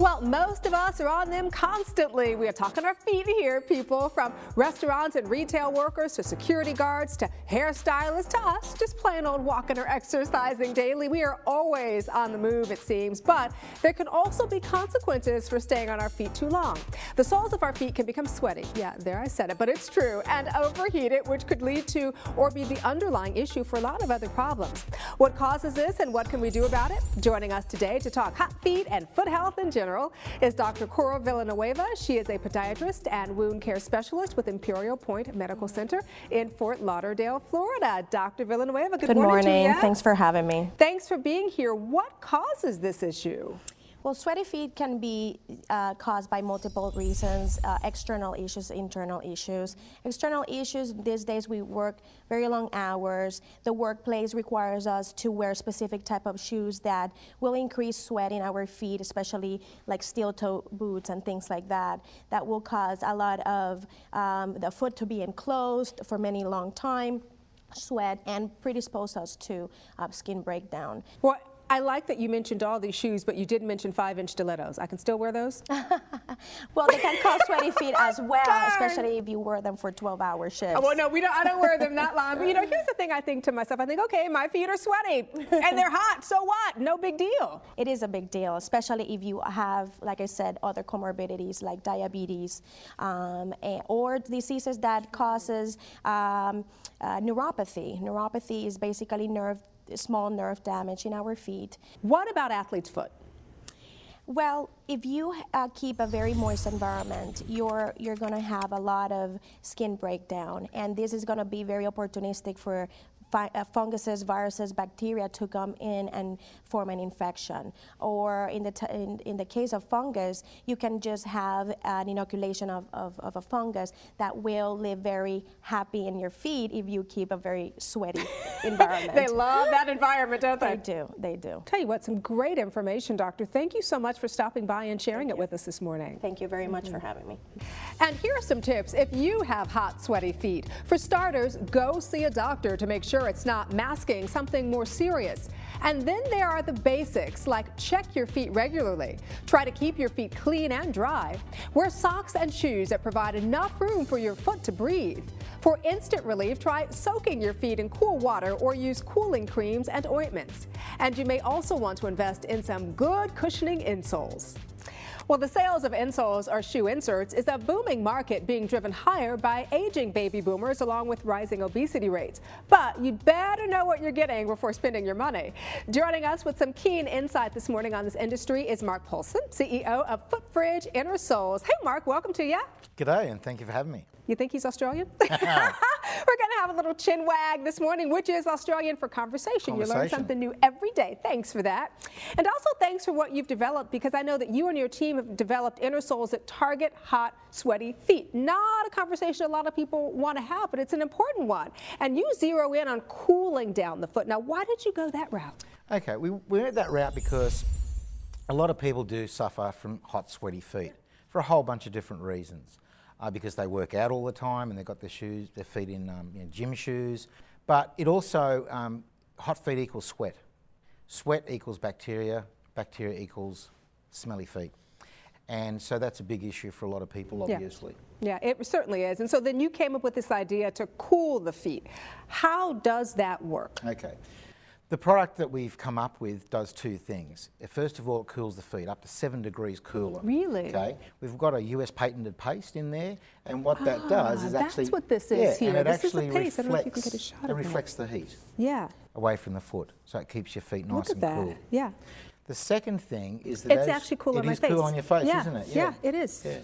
Well, most of us are on them constantly. We are talking our feet here, people, from restaurants and retail workers to security guards to hairstylists to us, just plain old walking or exercising daily. We are always on the move, it seems, but there can also be consequences for staying on our feet too long. The soles of our feet can become sweaty. Yeah, there I said it, but it's true, and overheated, which could lead to or be the underlying issue for a lot of other problems. What causes this and what can we do about it? Joining us today to talk hot feet and foot health in general is Dr. Cora Villanueva. She is a podiatrist and wound care specialist with Imperial Point Medical Center in Fort Lauderdale, Florida. Dr. Villanueva, good morning to you. Thanks for having me. Thanks for being here. What causes this issue? Well, sweaty feet can be caused by multiple reasons, external issues, internal issues. External issues, these days we work very long hours. The workplace requires us to wear specific type of shoes that will increase sweat in our feet, especially like steel toe boots and things like that. That will cause a lot of the foot to be enclosed for many long time, sweat, and predispose us to skin breakdown. Well, I like that you mentioned all these shoes, but you didn't mention 5-inch stilettos. I can still wear those? Well, they can cause sweaty feet as well, especially if you wear them for 12-hour shifts. Well, no, I don't wear them that long. But, you know, here's the thing I think to myself. I think, okay, my feet are sweaty, and they're hot, so what? No big deal. It is a big deal, especially if you have, like I said, other comorbidities like diabetes or diseases that causes neuropathy. Neuropathy is basically small nerve damage in our feet. What about athlete's foot? Well, if you keep a very moist environment, you're going to have a lot of skin breakdown, and this is going to be very opportunistic for funguses, viruses, bacteria to come in and form an infection. Or in the case of fungus, you can just have an inoculation of a fungus that will live very happy in your feet if you keep a very sweaty environment. They love that environment, don't they? They do. Tell you what, some great information, Doctor. Thank you so much for stopping by and sharing it with us this morning. Thank you very much for having me. And here are some tips if you have hot, sweaty feet. For starters, go see a doctor to make sure it's not masking something more serious. And then there are the basics, like check your feet regularly. Try to keep your feet clean and dry. Wear socks and shoes that provide enough room for your foot to breathe. For instant relief, try soaking your feet in cool water or use cooling creams and ointments. And you may also want to invest in some good cushioning insoles. Well, the sales of insoles or shoe inserts is a booming market being driven higher by aging baby boomers along with rising obesity rates. But you'd better know what you're getting before spending your money. Joining us with some keen insight this morning on this industry is Mark Poulsen, CEO of Footfridge Innersoles. Hey, Mark, welcome to you. G'day, and thank you for having me. You think he's Australian? We're going to have a little chin wag this morning, which is Australian for conversation. You learn something new every day. Thanks for that. And also thanks for what you've developed, because I know that you and your team have developed innersoles that target hot, sweaty feet. Not a conversation a lot of people want to have, but it's an important one. And you zero in on cooling down the foot. Now, why did you go that route? Okay, we went that route because a lot of people do suffer from hot, sweaty feet for a whole bunch of different reasons. Because they work out all the time and they've got their feet in gym shoes. But it also, hot feet equals sweat. Sweat equals bacteria. Bacteria equals smelly feet. And so that's a big issue for a lot of people, obviously. Yeah, it certainly is. And so then you came up with this idea to cool the feet. How does that work? Okay. The product that we've come up with does two things. First of all, it cools the feet up to 7 degrees cooler. Really? Okay. We've got a US patented paste in there, and what that does is actually... That's what this is here. And it this actually is the paste. I don't know if you can get a shot of it. reflects the heat away from the foot, so it keeps your feet nice and cool. Yeah. The second thing is that it's actually cool on my face. It is cool on your face, isn't it? Yeah, it is. Yeah.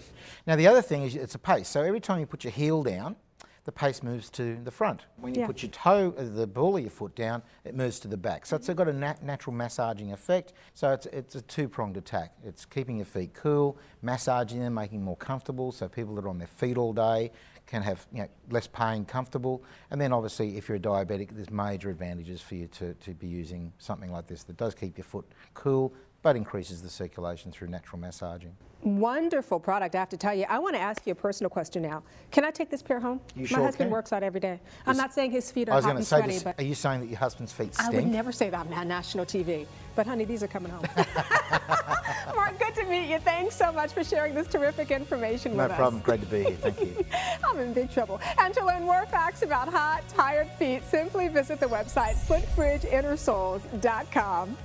Now the other thing is it's a paste, so every time you put your heel down, the paste moves to the front. When you put your toe, the ball of your foot down, it moves to the back. So it's got a natural massaging effect. So it's a two-pronged attack. It's keeping your feet cool, massaging them, making them more comfortable, so people that are on their feet all day can have less pain, comfortable. And then obviously if you're a diabetic, there's major advantages for you to be using something like this that does keep your foot cool, but increases the circulation through natural massaging. Wonderful product, I have to tell you. I want to ask you a personal question now. Can I take this pair home? You My sure husband can. works out every day. I'm not saying his feet I are was hot going to and say sweaty, this, but are you saying that your husband's feet I stink? would never say that on national TV. But honey, these are coming home. Mark, good to meet you. Thanks so much for sharing this terrific information with us. No problem. Great to be here. Thank you. I'm in big trouble. And to learn more facts about hot, tired feet, simply visit the website footfridgeinnersoles.com.